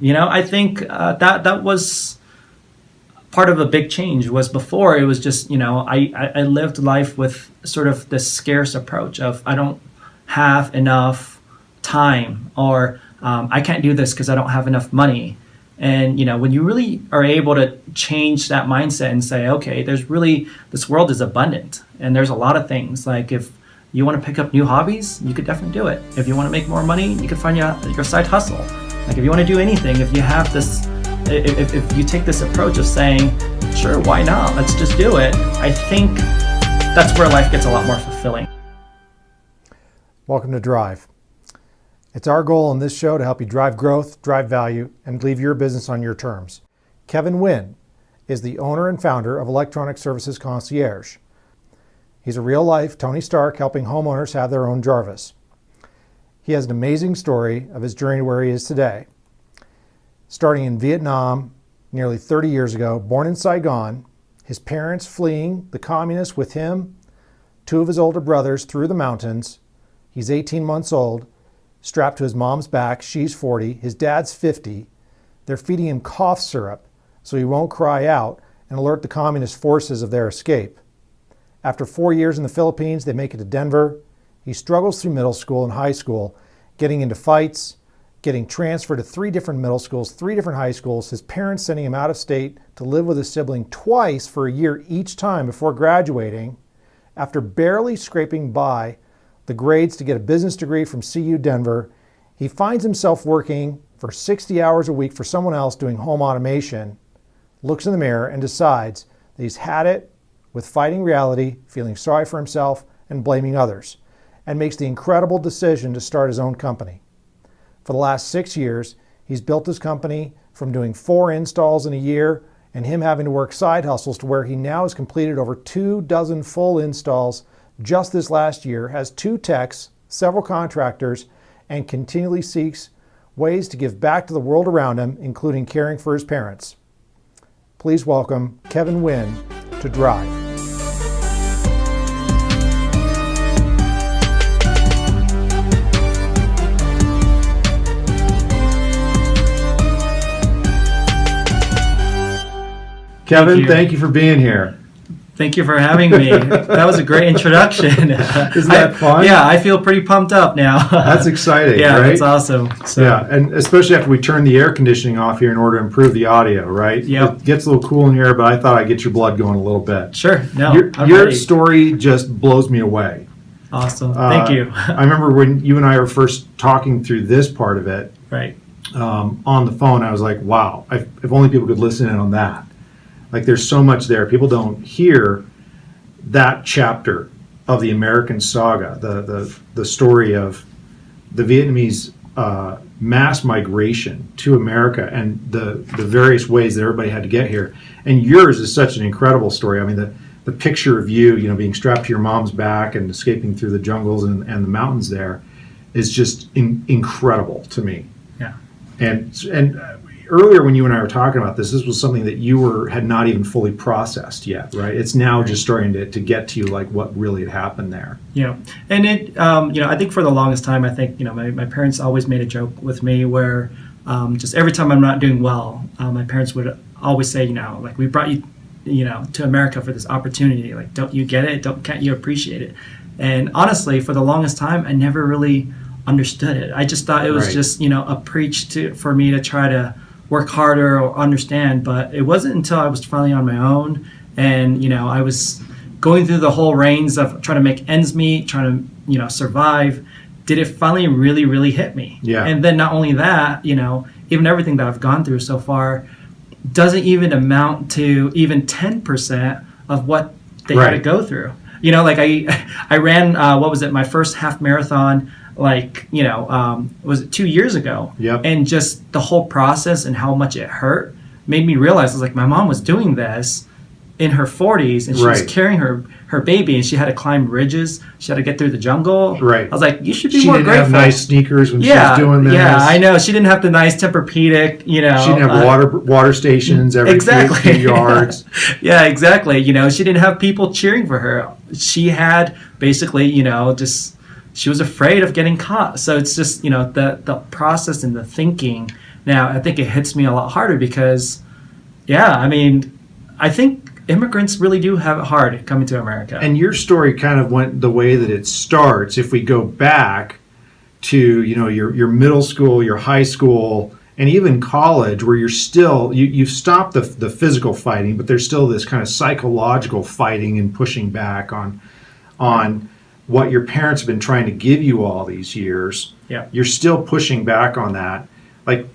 I think that was part of a big change. Was before it was just, I lived life with sort of this scarce approach of I don't have enough time, or I can't do this because I don't have enough money. And, when you really are able to change that mindset and say, okay, this world is abundant and there's a lot of things. Like if you want to pick up new hobbies, you could definitely do it. If you want to make more money, you could find your side hustle. Like if you want to do anything, if you have this, if you take this approach of saying, sure, why not? Let's just do it. I think that's where life gets a lot more fulfilling. Welcome to Drive. It's our goal in this show to help you drive growth, drive value, and leave your business on your terms. Kevin Nguyen is the owner and founder of Electronic Services Concierge. He's a real-life Tony Stark helping homeowners have their own Jarvis. He has an amazing story of his journey where he is today. Starting in Vietnam nearly 30 years ago, born in Saigon, his parents fleeing the communists with him, two of his older brothers through the mountains. He's 18 months old, strapped to his mom's back. She's 40, his dad's 50. They're feeding him cough syrup so he won't cry out and alert the communist forces of their escape. After 4 years in the Philippines, they make it to Denver. He struggles through middle school and high school, getting into fights, getting transferred to 3 different middle schools, 3 different high schools, his parents sending him out of state to live with his sibling twice for a year each time before graduating. After barely scraping by the grades to get a business degree from CU Denver, he finds himself working for 60 hours a week for someone else doing home automation, looks in the mirror and decides that he's had it with fighting reality, feeling sorry for himself and blaming others, and makes the incredible decision to start his own company. For the last 6 years, he's built his company from doing 4 installs in a year and him having to work side hustles to where he now has completed over 24 full installs just this last year, has 2 techs, several contractors, and continually seeks ways to give back to the world around him, including caring for his parents. Please welcome Kevin Nguyen to Drive. Kevin, thank you for being here. Thank you for having me. That was a great introduction. Isn't that fun? Yeah, I feel pretty pumped up now. That's exciting, yeah, right? That's awesome. So. Yeah, and especially after we turn the air conditioning off here in order to improve the audio, right? Yep. It gets a little cool in here, but I thought I'd get your blood going a little bit. Sure. No, your story just blows me away. Awesome. Thank you. I remember when you and I were first talking through this part of it, right, on the phone, I was like, wow, if only people could listen in on that. Like there's so much there. People don't hear that chapter of the American saga, the story of the Vietnamese mass migration to America and the various ways that everybody had to get here. And yours is such an incredible story. I mean, the picture of you, being strapped to your mom's back and escaping through the jungles and the mountains there is just incredible to me. Yeah. And earlier when you and I were talking about this was something that you had not even fully processed yet, right? It's now just starting to get to you, like what really had happened there. Yeah, and it, I think for the longest time, I think, my parents always made a joke with me where just every time I'm not doing well, my parents would always say, like, we brought you, to America for this opportunity. Like, don't you get it? Can't you appreciate it? And honestly, for the longest time, I never really understood it. I just thought it was just, a preach for me to try to work harder or understand, but it wasn't until I was finally on my own and I was going through the whole reins of trying to make ends meet, trying to survive, did it finally really, really hit me. Yeah. And then not only that, even everything that I've gone through so far doesn't even amount to even 10% of what they had to go through. Like I ran my first half marathon was it 2 years ago? Yep. And just the whole process and how much it hurt made me realize, I was like, my mom was doing this in her 40s and she was carrying her baby and she had to climb ridges. She had to get through the jungle. Right. I was like, you should be more grateful. She didn't have nice sneakers when she was doing this. Yeah, I know. She didn't have the nice Tempur-Pedic, She didn't have water stations every few yards. Yeah, exactly. She didn't have people cheering for her. She had basically, she was afraid of getting caught. So it's just, the process and the thinking Now, I think it hits me a lot harder because, yeah, I mean, I think immigrants really do have it hard coming to America. And your story kind of went the way that it starts. If we go back to, you know, your middle school, your high school, and even college, where you're still, you've stopped the physical fighting, but there's still this kind of psychological fighting and pushing back on what your parents have been trying to give you all these years. Yeah. You're still pushing back on that. Like,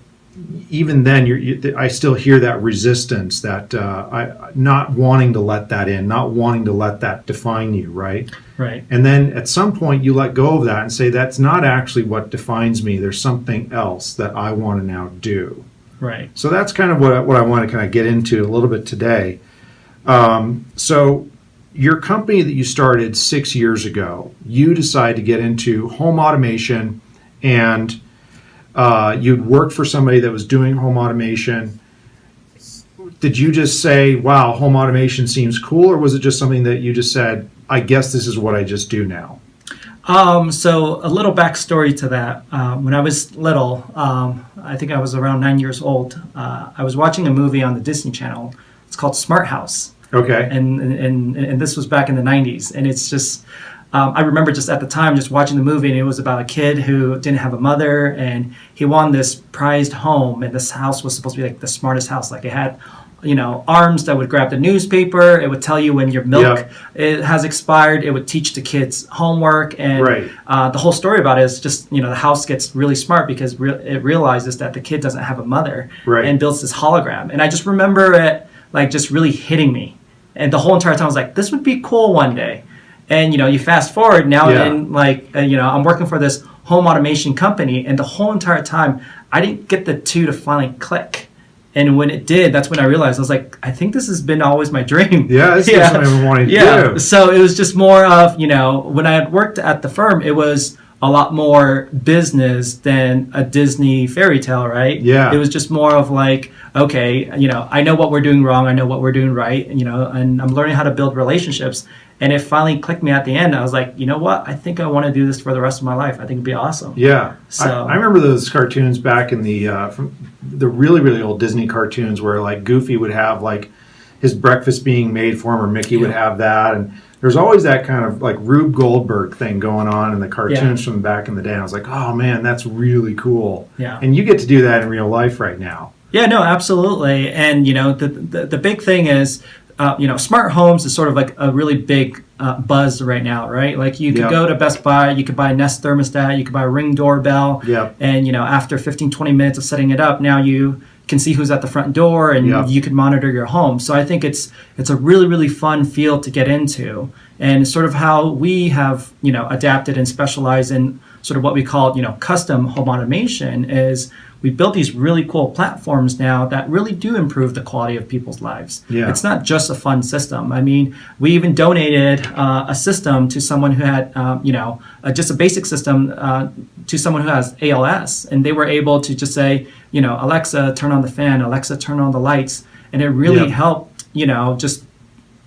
even then, I still hear that resistance, that not wanting to let that in, not wanting to let that define you, right? Right. And then at some point you let go of that and say, that's not actually what defines me. There's something else that I want to now do. Right. So that's kind of what I want to kind of get into a little bit today. So your company that you started 6 years ago, you decided to get into home automation, and you'd worked for somebody that was doing home automation. Did you just say, wow, home automation seems cool, or was it just something that you just said, I guess this is what I just do now? So a little backstory to that. When I was little, I think I was around 9 years old, I was watching a movie on the Disney Channel. It's called Smart House. Okay. And this was back in the 90s. And it's just, I remember just at the time just watching the movie, and it was about a kid who didn't have a mother, and he won this prized home, and this house was supposed to be like the smartest house. Like, it had, you know, arms that would grab the newspaper. It would tell you when your milk it has expired. It would teach the kids homework. And the whole story about it is just, you know, the house gets really smart because it realizes that the kid doesn't have a mother, and builds this hologram. And I just remember it like just really hitting me. And the whole entire time I was like, this would be cool one day. And, you know, you fast forward now, and like, you know, I'm working for this home automation company, and the whole entire time I didn't get the two to finally click. And when it did, that's when I realized, I was like, I think this has been always my dream. Yeah, this is what I've been wanting to do. So it was just more of, you know, when I had worked at the firm, it was a lot more business than a Disney fairy tale, right? Yeah. It was just more of like, okay, you know, I know what we're doing wrong, I know what we're doing right, you know, and I'm learning how to build relationships. And it finally clicked me at the end. I was like, you know what? I think I want to do this for the rest of my life. I think it'd be awesome. Yeah. So I remember those cartoons back in from the really, really old Disney cartoons where like Goofy would have like his breakfast being made for him, or Mickey would have that. And there's always that kind of like Rube Goldberg thing going on in the cartoons from back in the day. And I was like, oh man, that's really cool. Yeah. And you get to do that in real life right now. Yeah, no, absolutely. And, you know, the big thing is, you know, smart homes is sort of like a really big buzz right now, right? Like, you could go to Best Buy, you could buy a Nest thermostat, you could buy a Ring doorbell. And, you know, after 15, 20 minutes of setting it up, now you can see who's at the front door, and you can monitor your home. So I think it's a really, really fun field to get into. And sort of how we have, you know, adapted and specialized in sort of what we call, you know, custom home automation is we built these really cool platforms now that really do improve the quality of people's lives. It's not just a fun system. I mean, we even donated a system to someone who had, you know, just a basic system to someone who has ALS. And they were able to just say, you know, Alexa, turn on the fan, Alexa, turn on the lights. And it really helped, you know, just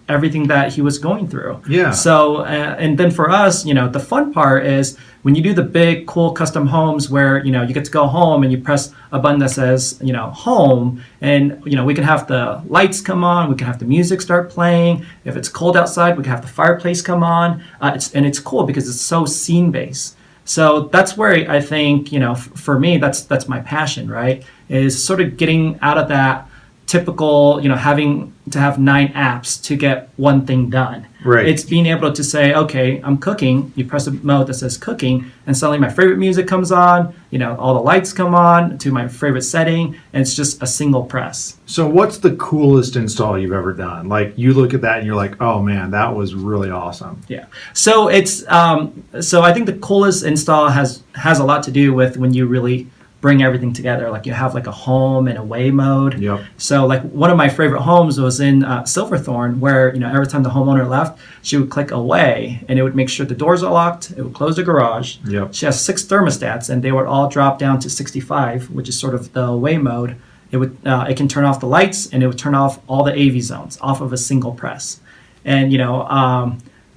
everything that he was going through. So, and then for us, you know, the fun part is when you do the big, cool custom homes where, you know, you get to go home and you press a button that says, you know, home, and, you know, we can have the lights come on, we can have the music start playing. If it's cold outside, we can have the fireplace come on. It's cool because it's so scene-based. So that's where I think, you know, for me, that's my passion, right? Is sort of getting out of that typical, you know, having to have 9 apps to get one thing done. It's being able to say, okay, I'm cooking. You press a mode that says cooking, and suddenly my favorite music comes on. You know, all the lights come on to my favorite setting, and it's just a single press. So what's the coolest install you've ever done? Like, you look at that and you're like, oh man, that was really awesome. Yeah. So it's so I think the coolest install has a lot to do with when you really bring everything together. Like, you have like a home and away mode. So like one of my favorite homes was in Silverthorne, where, you know, every time the homeowner left, she would click away, and it would make sure the doors are locked. It would close the garage. She has 6 thermostats, and they would all drop down to 65, which is sort of the away mode. It can turn off the lights, and it would turn off all the AV zones off of a single press. And, you know,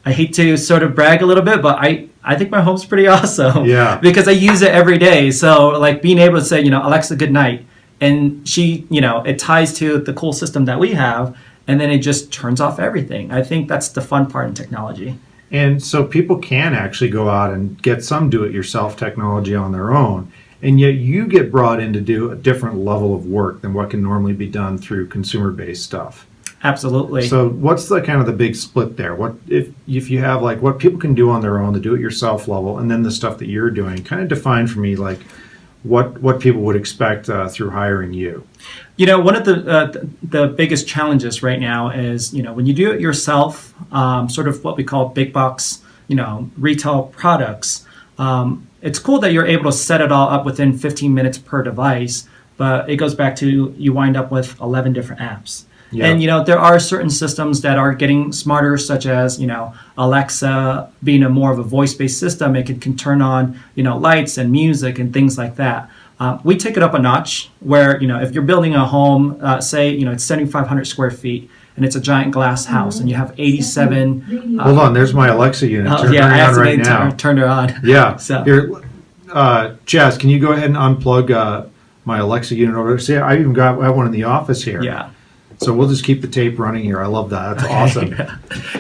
I hate to sort of brag a little bit, but I think my home's pretty awesome. Because I use it every day. So like being able to say, you know, Alexa, good night, and it ties to the cool system that we have, and then it just turns off everything. I think that's the fun part in technology. And so people can actually go out and get some do-it-yourself technology on their own, and yet you get brought in to do a different level of work than what can normally be done through consumer-based stuff. Absolutely. So what's the kind of the big split there? What if you have like what people can do on their own, the do-it-yourself level, and then the stuff that you're doing? Kind of define for me like what people would expect through hiring you. One of the biggest challenges right now is when you do it yourself, sort of what we call big box retail products. It's cool that you're able to set it all up within 15 minutes per device, but it goes back to you wind up with 11 different apps. Yeah. And there are certain systems that are getting smarter, such as Alexa being a more of a voice-based system. It can turn on lights and music and things like that. We take it up a notch where if you're building a home, say it's 7,500 square feet and it's a giant glass house and you have 87. Hold on, there's my Alexa unit. I accidentally turned her on. Yeah. So here, Jazz, can you go ahead and unplug my Alexa unit over there? See, I have one in the office here. Yeah. So we'll just keep the tape running here. I love that. That's awesome.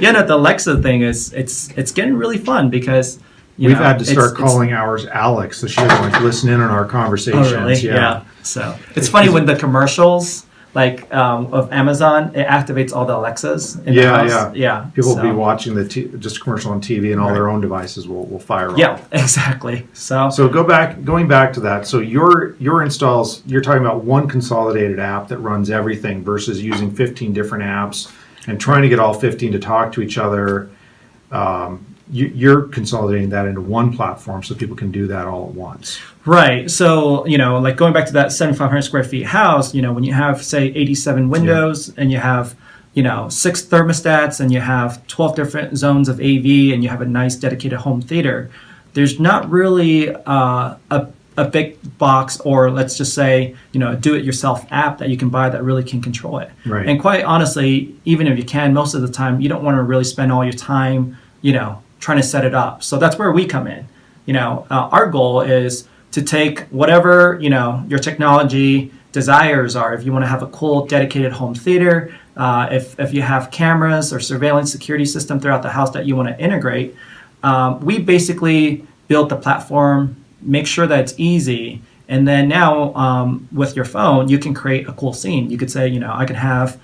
No, the Alexa thing it's getting really fun because we've had to start calling ours Alex, so she doesn't listen in on our conversations. Oh, really? Yeah. So it's funny when the commercials of Amazon, it activates all the Alexas in the house. Yeah. People will be watching just commercial on TV, and all their own devices will fire up. Yeah, exactly. So going back to that. So your installs, you're talking about one consolidated app that runs everything versus using 15 different apps and trying to get all 15 to talk to each other. You're consolidating that into one platform so people can do that all at once. Right. So, going back to that 7,500 square feet house, when you have, say, 87 windows and you have, 6 thermostats and you have 12 different zones of AV and you have a nice dedicated home theater, there's not really a big box or let's just say, a do-it-yourself app that you can buy that really can control it. Right. And quite honestly, even if you can, most of the time, you don't want to really spend all your time, trying to set it up. So that's where we come in. Our goal is to take whatever, your technology desires are. If you want to have a cool dedicated home theater, if you have cameras or surveillance security system throughout the house that you want to integrate, we basically build the platform, make sure that it's easy. And then now with your phone, you can create a cool scene. You could say, I could have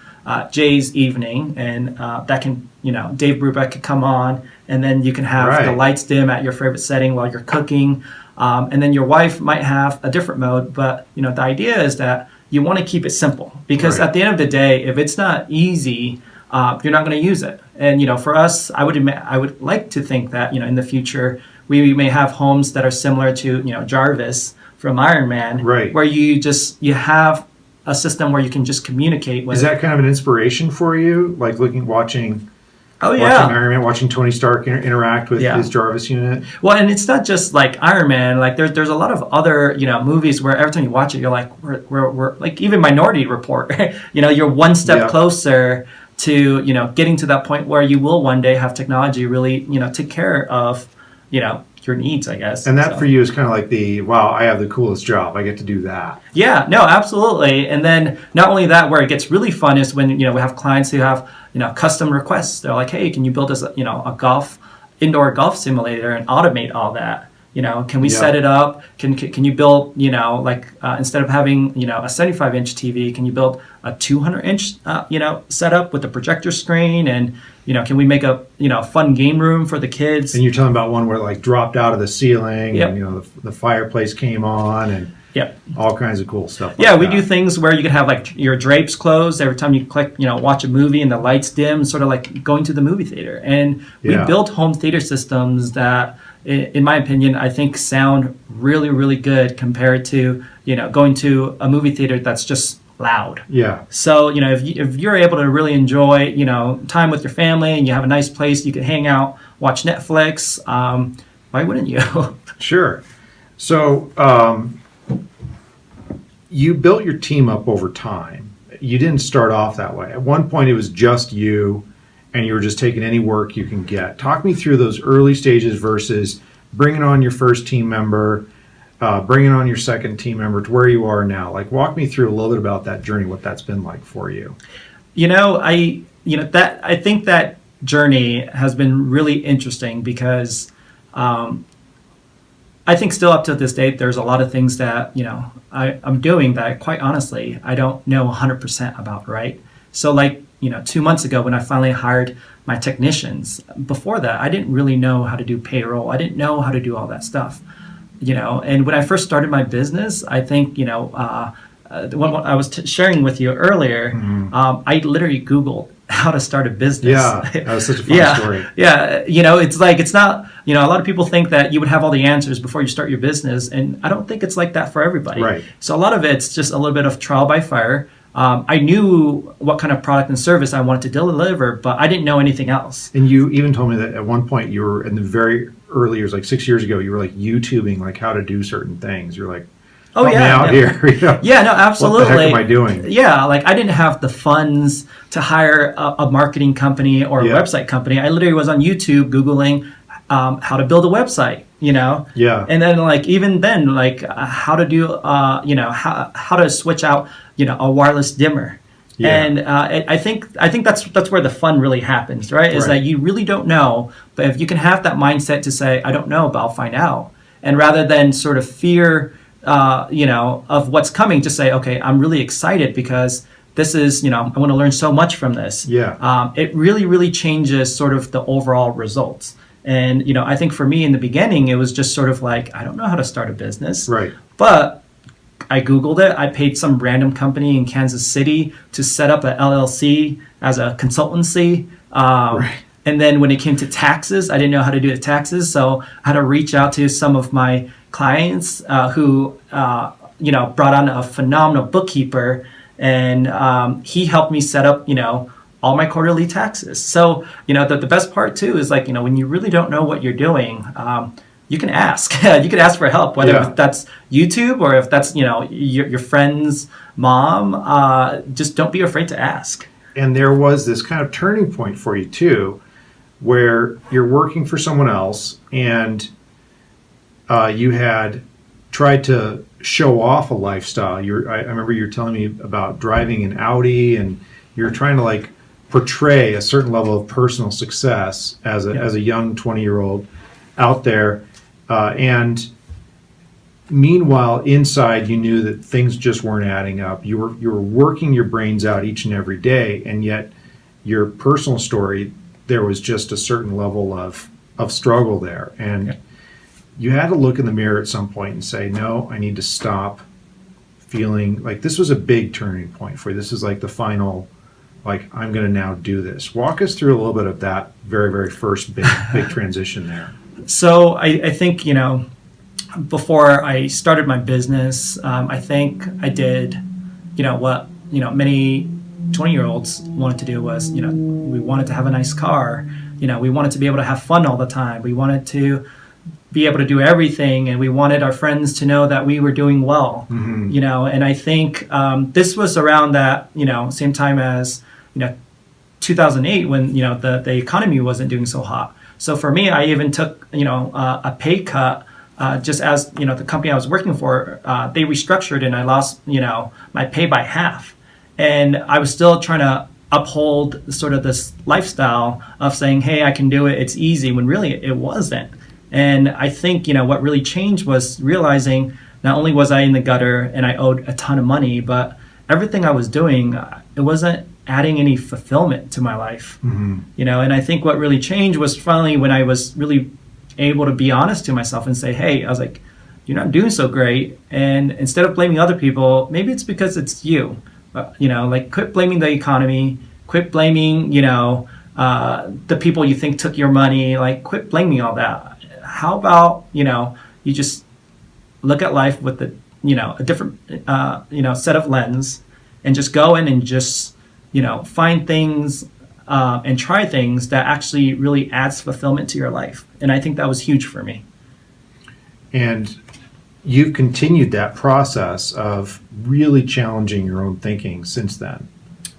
Jay's evening and that can, Dave Brubeck could come on and then you can have the lights dim at your favorite setting while you're cooking. And then your wife might have a different mode. But, the idea is that you want to keep it simple because at the end of the day, if it's not easy, you're not going to use it. And, for us, I would like to think that, in the future, we may have homes that are similar to, Jarvis from Iron Man, where you have a system where you can just communicate with. Is that kind of an inspiration for you? Like watching Iron Man, watching Tony Stark interact with his Jarvis unit? Well, and it's not just like Iron Man. Like there's a lot of other, movies where every time you watch it, you're like, we're like even Minority Report, you're one step closer to, getting to that point where you will one day have technology really, take care of, your needs, I guess. And that for you is kind of like I have the coolest job. I get to do that. Yeah, no, absolutely. And then not only that, where it gets really fun is when, we have clients who have, custom requests. They're like, hey, can you build us, a indoor golf simulator and automate all that? Can we set it up? Can you build, instead of having, a 75-inch TV, can you build a 200-inch, setup with a projector screen? And, can we make a, fun game room for the kids? And you're talking about one where it dropped out of the ceiling and, the fireplace came on and all kinds of cool stuff. We do things where you can have your drapes closed every time you click, watch a movie and the lights dim, sort of like going to the movie theater. And we built home theater systems that, in my opinion, I think sound really, really good compared to, going to a movie theater that's just loud. Yeah. So, if you're able to really enjoy, time with your family and you have a nice place, you can hang out, watch Netflix, why wouldn't you? Sure. So, you built your team up over time. You didn't start off that way. At one point, it was just you, and you were just taking any work you can get. Talk me through those early stages versus bringing on your first team member. bringing on your second team member to where you are now. Like, walk me through a little bit about that journey, what that's been like for you. I think that journey has been really interesting because I think still up to this date, there's a lot of things that, I'm doing that quite honestly, I don't know 100% about, right? So 2 months ago when I finally hired my technicians, before that, I didn't really know how to do payroll. I didn't know how to do all that stuff, and when I first started my business, I think, the one I was sharing with you earlier, I literally Googled how to start a business. Yeah, that was such a fun story. Yeah, it's not, a lot of people think that you would have all the answers before you start your business, and I don't think it's like that for everybody. Right. So a lot of it's just a little bit of trial by fire. I knew what kind of product and service I wanted to deliver, but I didn't know anything else. And you even told me that at one point you were in the very early years, like 6 years ago, you were like YouTubing like how to do certain things. You're like, help me out here. Yeah, no, absolutely. What the heck am I doing? Yeah, I didn't have the funds to hire a marketing company or a website company. I literally was on YouTube Googling how to build a website, Yeah. And then even then, how to do, how to switch out, a wireless dimmer. Yeah. And I think that's where the fun really happens, right? Is that you really don't know, but if you can have that mindset to say, I don't know, but I'll find out. And rather than sort of fear, of what's coming, just say, okay, I'm really excited because this is, I want to learn so much from this. Yeah. It really, really changes sort of the overall results. And, I think for me in the beginning, it was just sort of like, I don't know how to start a business. Right. But I Googled it. I paid some random company in Kansas City to set up an LLC as a consultancy. Right. And then when it came to taxes, I didn't know how to do the taxes. So I had to reach out to some of my clients who, brought on a phenomenal bookkeeper. And he helped me set up, all my quarterly taxes. So, the best part too is when you really don't know what you're doing, you can ask. You can ask for help, whether that's YouTube or if that's, your friend's mom. Just don't be afraid to ask. And there was this kind of turning point for you too, where you're working for someone else and you had tried to show off a lifestyle. I remember you were telling me about driving an Audi, and you're trying to portray a certain level of personal success as a young 20-year-old out there. And meanwhile, inside, you knew that things just weren't adding up. You were working your brains out each and every day, and yet your personal story, there was just a certain level of struggle there. And you had to look in the mirror at some point and say, no, I need to stop feeling like this was a big turning point for you. This is the final, I'm going to now do this. Walk us through a little bit of that very, very first big transition there. So I think, before I started my business, I think I did, what, many 20-year-olds wanted to do was, we wanted to have a nice car. We wanted to be able to have fun all the time. We wanted to be able to do everything, and we wanted our friends to know that we were doing well. Mm-hmm. And I think this was around that, same time as, 2008 when, the economy wasn't doing so hot. So for me, I even took, a pay cut just as, the company I was working for, they restructured and I lost, my pay by half. And I was still trying to uphold sort of this lifestyle of saying, hey, I can do it. It's easy, when really it wasn't. And I think, what really changed was realizing not only was I in the gutter and I owed a ton of money, but everything I was doing, it wasn't adding any fulfillment to my life. Mm-hmm. And I think what really changed was finally when I was really able to be honest to myself and say, hey, I was like, you're not doing so great. And instead of blaming other people, maybe it's because it's you. Quit blaming the economy, quit blaming, the people you think took your money, quit blaming all that. How about, you just look at life with a different, set of lens, and just go in and just, find things and try things that actually really adds fulfillment to your life. And I think that was huge for me. And you've continued that process of really challenging your own thinking since then.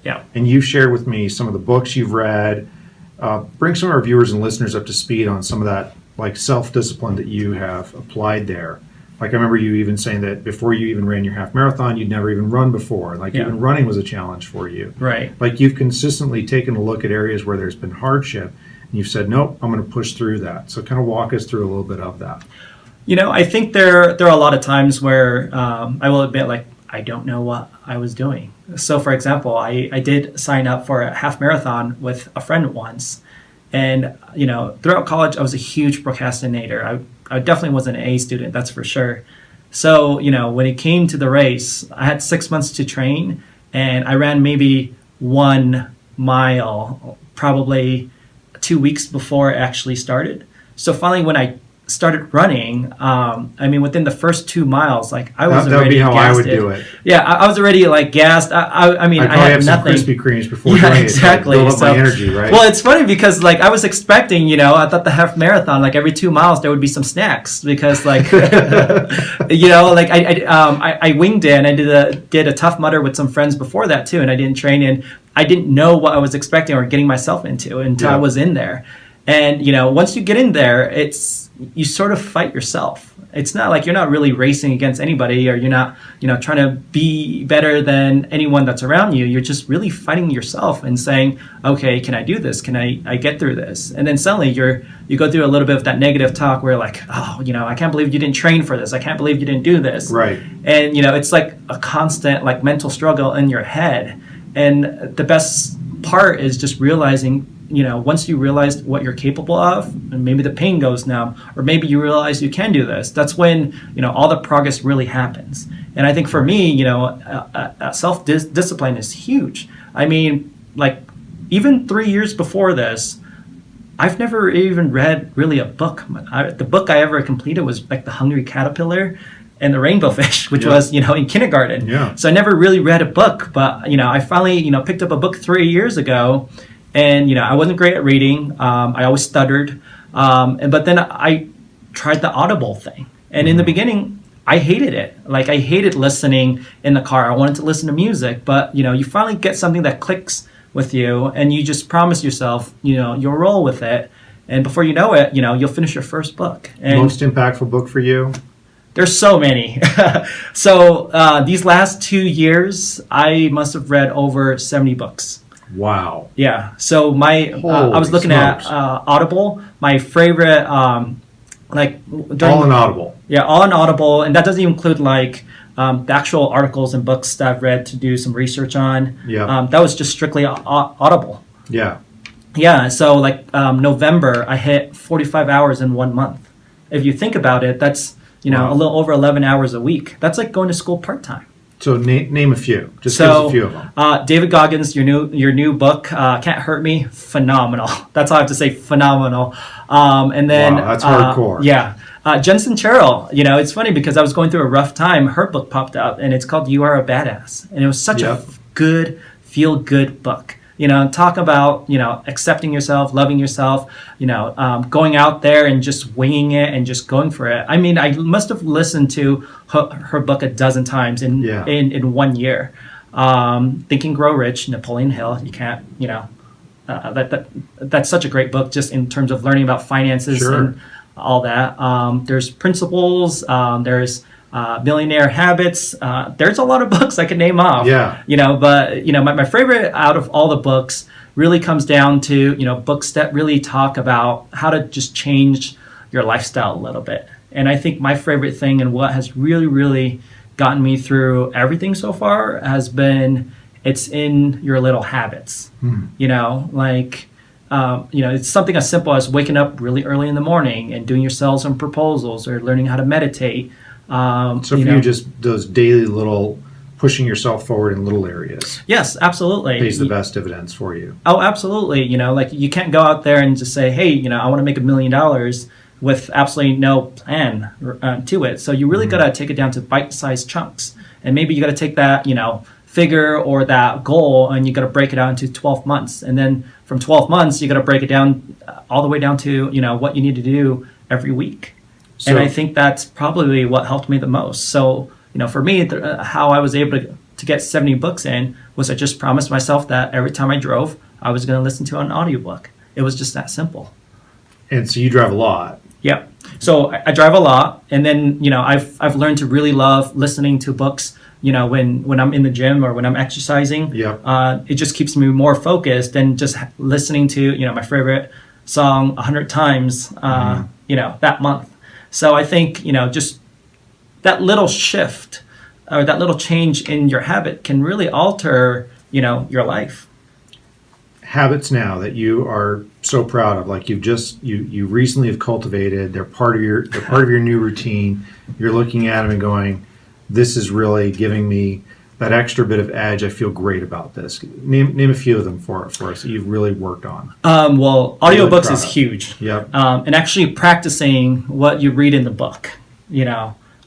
Yeah. And you've shared with me some of the books you've read. Bring some of our viewers and listeners up to speed on some of that self-discipline that you have applied there. Like I remember you even saying that before you even ran your half marathon, you'd never even run before. Like even running was a challenge for you. Right. Like you've consistently taken a look at areas where there's been hardship, and you've said, nope, I'm going to push through that. So kind of walk us through a little bit of that. I think there are a lot of times where I will admit, like, I don't know what I was doing. So, for example, I did sign up for a half marathon with a friend once. And, throughout college, I was a huge procrastinator. I definitely wasn't an A student, that's for sure. So, when it came to the race, I had 6 months to train, and I ran maybe 1 mile, probably 2 weeks before it actually started. So finally, when I started running, within the first 2 miles, like I was that would already be how gassed. I would do it. Yeah, I was already like gassed. I I'd had have nothing. some Krispy Kremes before Yeah, doing exactly. it to build up my energy, right? Well, it's funny because like I was expecting, I thought the half marathon, like every 2 miles there would be some snacks because like, I winged it and I did a Tough Mudder with some friends before that too, and I didn't train and I didn't know what I was expecting or getting myself into until I was in there. And once you get in there, you sort of fight yourself. It's not like you're not really racing against anybody or you're not, trying to be better than anyone that's around you. You're just really fighting yourself and saying, okay, can I do this? Can I get through this? And then suddenly you go through a little bit of that negative talk where like, oh, I can't believe you didn't train for this. I can't believe you didn't do this. Right. And, it's like a constant like mental struggle in your head. And the best part is just realizing, once you realize what you're capable of, and maybe the pain goes now, or maybe you realize you can do this, that's when, all the progress really happens. And I think for me, self-discipline is huge. I mean, like, even 3 years before this, I've never even read really a book. The book I ever completed was like The Hungry Caterpillar and the Rainbow Fish, which was, in kindergarten. Yeah. So I never really read a book, but, I finally, picked up a book 3 years ago. And, I wasn't great at reading. I always stuttered. But then I tried the Audible thing. And in the beginning, I hated it. Like, I hated listening in the car. I wanted to listen to music. But, you finally get something that clicks with you. And you just promise yourself, you'll roll with it. And before you know it, you'll finish your first book. And most impactful book for you? There's so many. So these last 2 years, I must have read over 70 books. Wow. Yeah. So I was looking smokes. at Audible. My favorite, all in Audible. Yeah, all in Audible, and that doesn't even include like the actual articles and books that I've read to do some research on. Yeah. That was just strictly Audible. Yeah. Yeah. So like November, I hit 45 hours in 1 month. If you think about it, that's Wow. a little over 11 hours a week. That's like going to school part-time. So name a few. Just give us a few of them. David Goggins, your new book, Can't Hurt Me, phenomenal. That's all I have to say, phenomenal. And then Wow, that's hardcore. Yeah, Jen Sincerro. It's funny because I was going through a rough time. Her book popped up, and it's called You Are a Badass, and it was such a good, feel-good book. Talk about, accepting yourself, loving yourself, going out there and just winging it and just going for it. I mean, I must have listened to her book a dozen times in 1 year. Think and Grow Rich, Napoleon Hill. You can't, that's such a great book just in terms of learning about finances and all that. There's Principles. There's Millionaire Habits. There's a lot of books I could name off. Yeah. But my favorite out of all the books really comes down to books that really talk about how to just change your lifestyle a little bit. And I think my favorite thing and what has really, really gotten me through everything so far has been it's in your little habits. It's something as simple as waking up really early in the morning and doing your sales and proposals or learning how to meditate. So for you, just those daily little pushing yourself forward in little areas. Yes, absolutely. Pays the best dividends for you. Oh, absolutely. Like you can't go out there and just say, hey, I want to make $1 million with absolutely no plan to it. So you really got to take it down to bite-sized chunks. And maybe you got to take that, figure or that goal and you got to break it out into 12 months. And then from 12 months, you got to break it down all the way down to, what you need to do every week. And I think that's probably what helped me the most. So, for me, how I was able to get 70 books in was I just promised myself that every time I drove, I was going to listen to an audiobook. It was just that simple. And so you drive a lot. Yep. So I drive a lot. And then, I've learned to really love listening to books, when I'm in the gym or when I'm exercising. Yeah. It just keeps me more focused than just listening to, my favorite song 100 times, that month. So I think, just that little shift or that little change in your habit can really alter, your life. Habits now that you are so proud of, like you recently have cultivated, they're part of your new routine. You're looking at them and going, this is really giving me that extra bit of edge. I feel great about this. Name a few of them for us that you've really worked on. Well, audiobooks is huge. Yep. And actually practicing what you read in the book,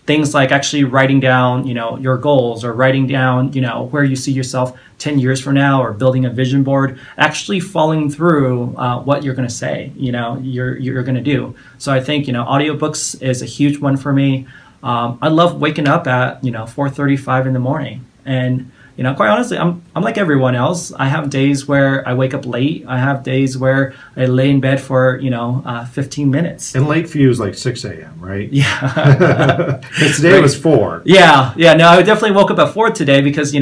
things like actually writing down, your goals, or writing down, where you see yourself 10 years from now, or building a vision board, actually following through what you're going to say, you're going to do. So I think, audiobooks is a huge one for me. I love waking up at 4:35 in the morning, and quite honestly, I'm like everyone else. I have days where I wake up late. I have days where I lay in bed for 15 minutes. And late for you is like 6 a.m., right? Yeah. Today was 4. Yeah. No, I definitely woke up at 4 today because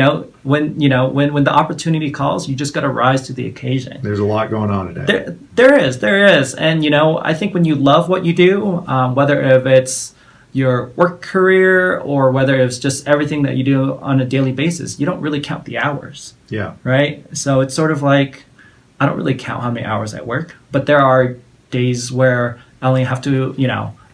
when the opportunity calls, you just got to rise to the occasion. There's a lot going on today. There is, and I think when you love what you do, whether if it's your work career or whether it's just everything that you do on a daily basis, you don't really count the hours. Yeah. Right? So it's sort of like, I don't really count how many hours I work, but there are days where I only have to,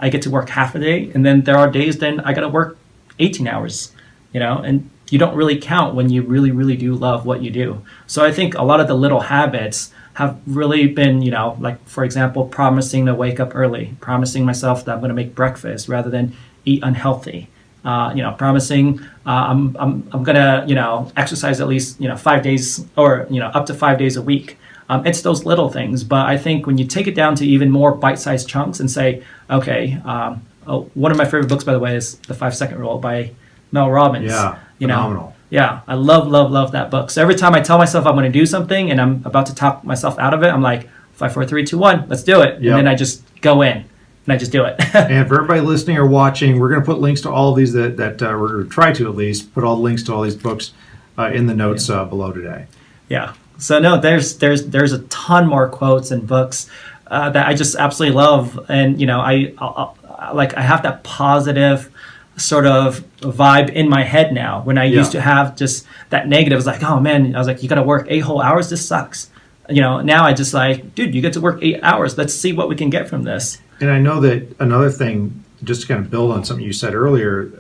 I get to work half a day, and then there are days then I got to work 18 hours, and you don't really count when you really, really do love what you do. So I think a lot of the little habits have really been, like, for example, promising to wake up early, promising myself that I'm going to make breakfast rather than eat unhealthy, promising I'm going to, exercise at least, 5 days or, up to 5 days a week. It's those little things. But I think when you take it down to even more bite-sized chunks and say, okay, one of my favorite books, by the way, is The 5-Second Rule by Mel Robbins. Yeah, phenomenal. Yeah, I love that book. So every time I tell myself I'm going to do something and I'm about to talk myself out of it, I'm like, 5, 4, 3, 2, 1, let's do it. Yep. And then I just go in and I just do it. And for everybody listening or watching, we're going to put links to all of these that we're going to try to at least put all the links to all these books in the notes below today. Yeah. So no, there's a ton more quotes and books that I just absolutely love, and I have that positive sort of vibe in my head now. When I used to have just that negative, it's like, oh man, I was like, you got to work 8 whole hours. This sucks. Now I just like, dude, you get to work 8 hours. Let's see what we can get from this. And I know that another thing, just to kind of build on something you said earlier,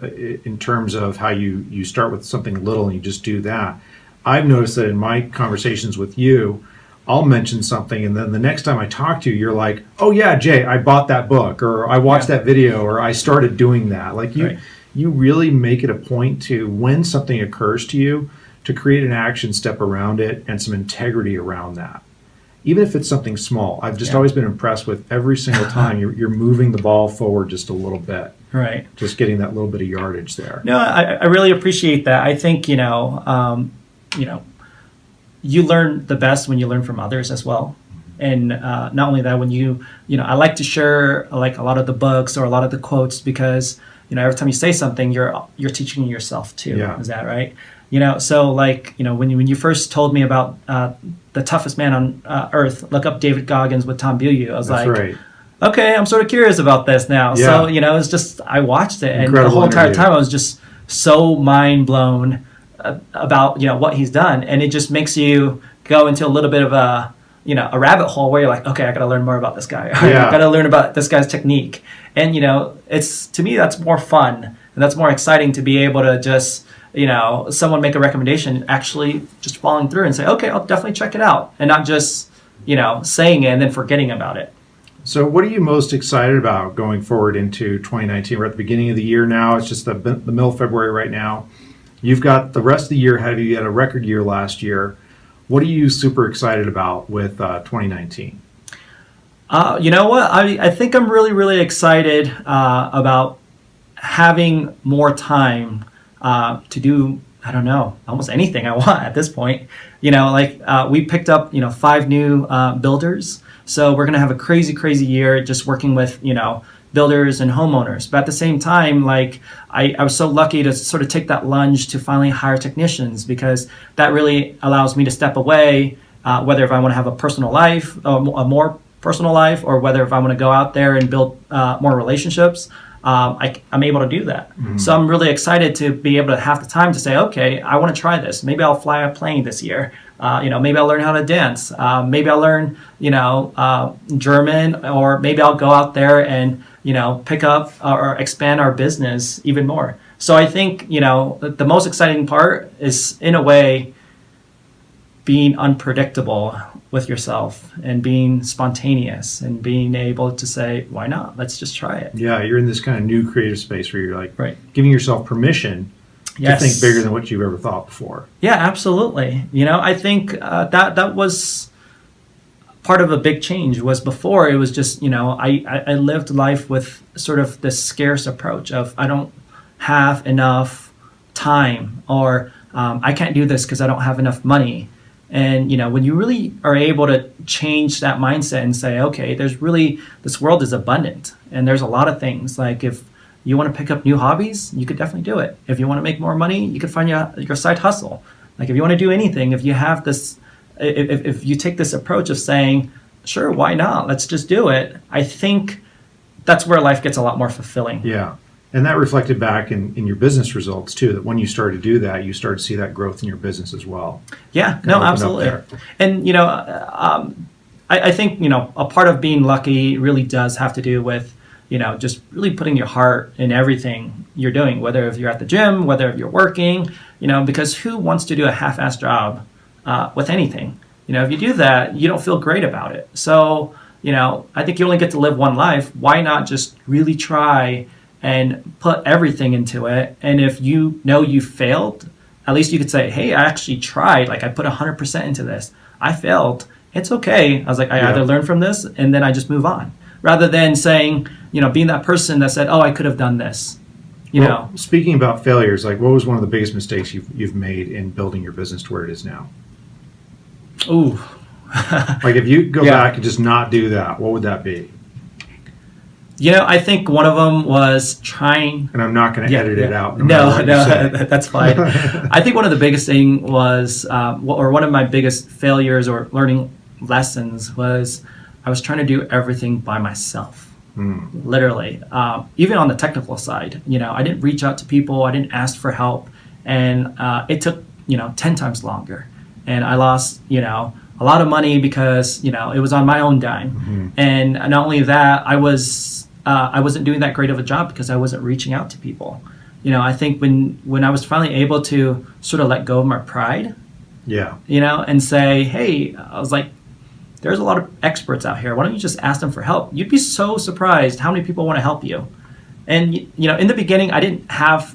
in terms of how you start with something little and you just do that. I've noticed that in my conversations with you, I'll mention something, and then the next time I talk to you, you're like, oh yeah, Jay, I bought that book, or I watched that video, or I started doing that. Like you really make it a point to, when something occurs to you, to create an action step around it and some integrity around that. Even if it's something small. I've just always been impressed with every single time you're moving the ball forward just a little bit. Right. Just getting that little bit of yardage there. No, I really appreciate that. I think, you learn the best when you learn from others as well. And not only that, when I like to share like a lot of the books or a lot of the quotes, because every time you say something, you're teaching yourself too. Yeah. Is that right? So like when you first told me about the toughest man on earth, look up David Goggins with Tom Bilyeu. I was okay, I'm sort of curious about this now. Yeah. So it's just, I watched it, and the whole entire time I was just so mind blown about what he's done, and it just makes you go into a little bit of a rabbit hole where you're like, okay, I got to learn more about this guy. I got to learn about this guy's technique, and it's, to me, that's more fun and that's more exciting to be able to just someone make a recommendation, actually just following through and say, okay, I'll definitely check it out, and not just saying it and then forgetting about it. So what are you most excited about going forward into 2019? We're at the beginning of the year now. It's just the middle of February right now. You've got the rest of the year ahead of you. You had a record year last year. What are you super excited about with 2019? You know what? I think I'm really, really excited about having more time to do, I don't know, almost anything I want at this point. We picked up, 5 new builders. So we're going to have a crazy, crazy year just working with, builders and homeowners. But at the same time, like I was so lucky to sort of take that lunge to finally hire technicians, because that really allows me to step away, whether if I want to have a personal life, a more personal life, or whether if I want to go out there and build more relationships. I'm able to do that. So I'm really excited to be able to have the time to say, okay, I want to try this. Maybe I'll fly a plane this year. Maybe I'll learn how to dance. Maybe I'll learn, German, or maybe I'll go out there and, pick up or expand our business even more. So I think, the most exciting part is, in a way, being unpredictable with yourself and being spontaneous and being able to say, why not? Let's just try it. Yeah, you're in this kind of new creative space where you're like Right. giving yourself permission to think bigger than what you've ever thought before. Yeah, absolutely. I think that was part of a big change. Was before it was just, I lived life with sort of this scarce approach of, I don't have enough time, or I can't do this because I don't have enough money. And, when you really are able to change that mindset and say, okay, this world is abundant, and there's a lot of things. Like, if you want to pick up new hobbies, you could definitely do it. If you want to make more money, you could find your side hustle. Like, if you want to do anything, if you have this, if you take this approach of saying, sure, why not? Let's just do it. I think that's where life gets a lot more fulfilling. Yeah. And that reflected back in your business results too, that when you started to do that, you started to see that growth in your business as well. Yeah, no, absolutely. And, I think, a part of being lucky really does have to do with, just really putting your heart in everything you're doing, whether if you're at the gym, whether if you're working, because who wants to do a half-assed job with anything? If you do that, you don't feel great about it. So, I think you only get to live one life. Why not just really try and put everything into it? And if you failed, at least you could say, hey, I actually tried. Like, I put 100% into this. I failed. It's okay. I was like, I either learn from this and then I just move on. Rather than saying, being that person that said, oh, I could have done this. Speaking about failures, like, what was one of the biggest mistakes you've made in building your business to where it is now? Ooh. Like, if you go back and just not do that, what would that be? I think one of them was trying. And I'm not going to edit it out. No, that's fine. I think one of the biggest thing was, or one of my biggest failures or learning lessons was, I was trying to do everything by myself. Literally. Even on the technical side, I didn't reach out to people. I didn't ask for help. And it took, 10 times longer. And I lost, a lot of money because, it was on my own dime. And not only that, I wasn't doing that great of a job because I wasn't reaching out to people. I think when I was finally able to sort of let go of my pride, and say, hey, I was like, there's a lot of experts out here. Why don't you just ask them for help? You'd be so surprised how many people want to help you. And, in the beginning, I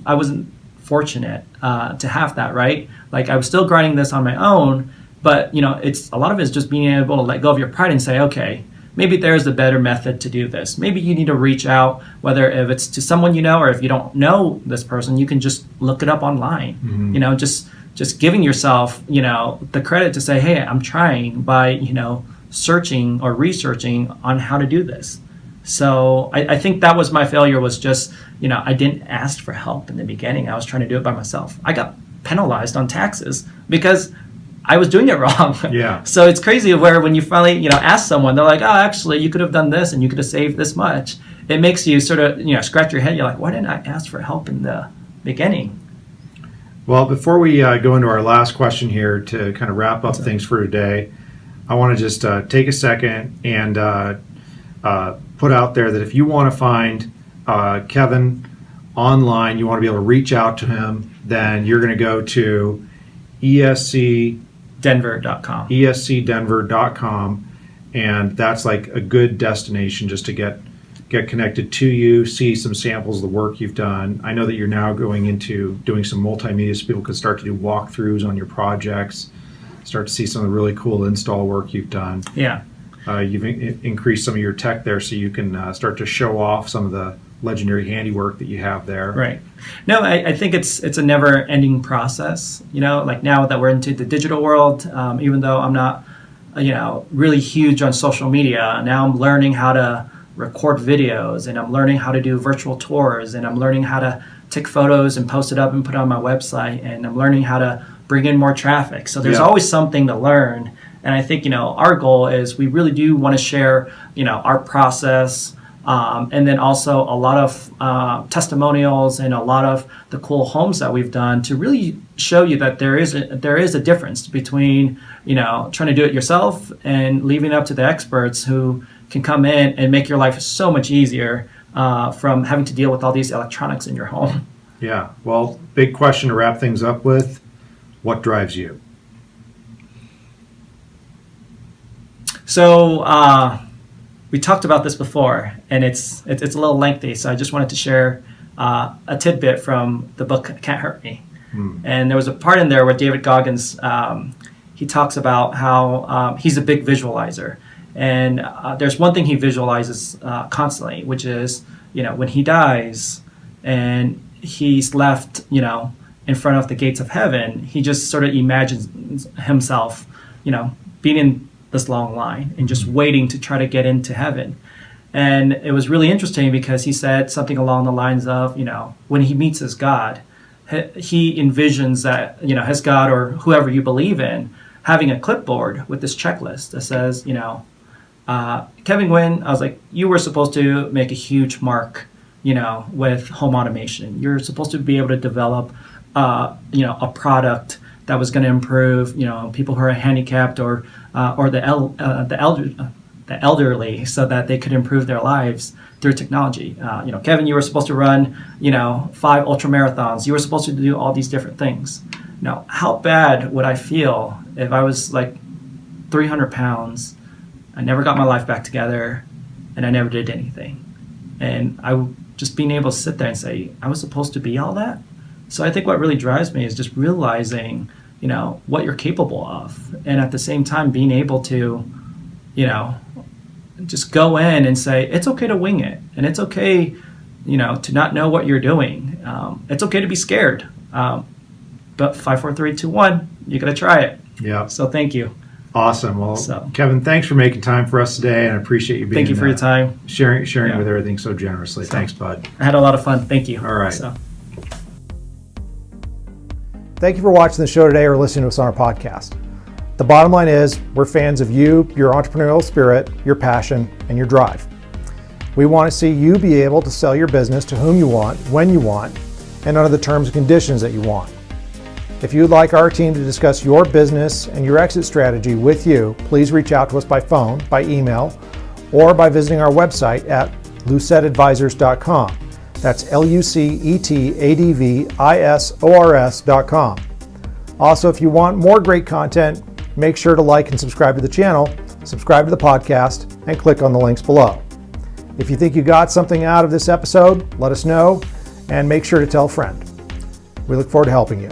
wasn't fortunate to have that, right? Like, I was still grinding this on my own, but, it's a lot of it is just being able to let go of your pride and say, okay, maybe there's a better method to do this. Maybe you need to reach out, whether if it's to someone or if you don't know this person, you can just look it up online. Just giving yourself, the credit to say, hey, I'm trying by, searching or researching on how to do this. So I think that was my failure, was just, I didn't ask for help in the beginning. I was trying to do it by myself. I got penalized on taxes because I was doing it wrong. Yeah. So it's crazy where when you finally, ask someone, they're like, oh, actually, you could have done this and you could have saved this much. It makes you sort of, scratch your head. You're like, why didn't I ask for help in the beginning? Well, before we go into our last question here to kind of wrap up things for today, I want to just take a second and put out there that if you want to find Kevin online, you want to be able to reach out to him, then you're going to go to escdenver.com, and that's like a good destination just to get connected to you, see some samples of the work you've done. I know that you're now going into doing some multimedia so people can start to do walkthroughs on your projects, start to see some of the really cool install work you've done. Yeah. You've increased some of your tech there so you can start to show off some of the legendary handiwork that you have there. Right. No, I think it's a never-ending process. Like now that we're into the digital world, even though I'm not, really huge on social media, now I'm learning how to record videos, and I'm learning how to do virtual tours, and I'm learning how to take photos and post it up and put it on my website, and I'm learning how to bring in more traffic. So there's always something to learn. And I think, our goal is we really do want to share, our process, and then also a lot of testimonials and a lot of the cool homes that we've done to really show you that there is a difference between, trying to do it yourself and leaving it up to the experts who can come in and make your life so much easier from having to deal with all these electronics in your home. Yeah. Well, big question to wrap things up with. What drives you? So we talked about this before, and it's a little lengthy, so I just wanted to share a tidbit from the book Can't Hurt Me. And there was a part in there where David Goggins, he talks about how he's a big visualizer. And there's one thing he visualizes constantly, which is, when he dies and he's left, in front of the gates of heaven, he just sort of imagines himself, being in this long line and just waiting to try to get into heaven. And it was really interesting because he said something along the lines of, when he meets his God, he envisions that, his God or whoever you believe in, having a clipboard with this checklist that says, Kevin Nguyen, I was like, you were supposed to make a huge mark, with home automation. You're supposed to be able to develop, a product that was going to improve, people who are handicapped or the elderly, so that they could improve their lives through technology. Kevin, you were supposed to run, 5 ultra marathons. You were supposed to do all these different things. Now, how bad would I feel if I was like 300 pounds, I never got my life back together, and I never did anything? And I just being able to sit there and say, I was supposed to be all that? So I think what really drives me is just realizing, what you're capable of. And at the same time, being able to, just go in and say, it's okay to wing it. And it's okay, to not know what you're doing. It's okay to be scared. But 5, 4, 3, 2, 1, you got to try it. Yeah. So thank you. Awesome. Well, Kevin, thanks for making time for us today, and I appreciate you being. Thank you for your time. Sharing with everything so generously. Thanks, bud. I had a lot of fun. Thank you. All right. Thank you for watching the show today or listening to us on our podcast. The bottom line is we're fans of you, your entrepreneurial spirit, your passion, and your drive. We want to see you be able to sell your business to whom you want, when you want, and under the terms and conditions that you want. If you'd like our team to discuss your business and your exit strategy with you, please reach out to us by phone, by email, or by visiting our website at lucetadvisors.com. That's LUCETADVISORS.com. Also, if you want more great content, make sure to like and subscribe to the channel, subscribe to the podcast, and click on the links below. If you think you got something out of this episode, let us know, and make sure to tell a friend. We look forward to helping you.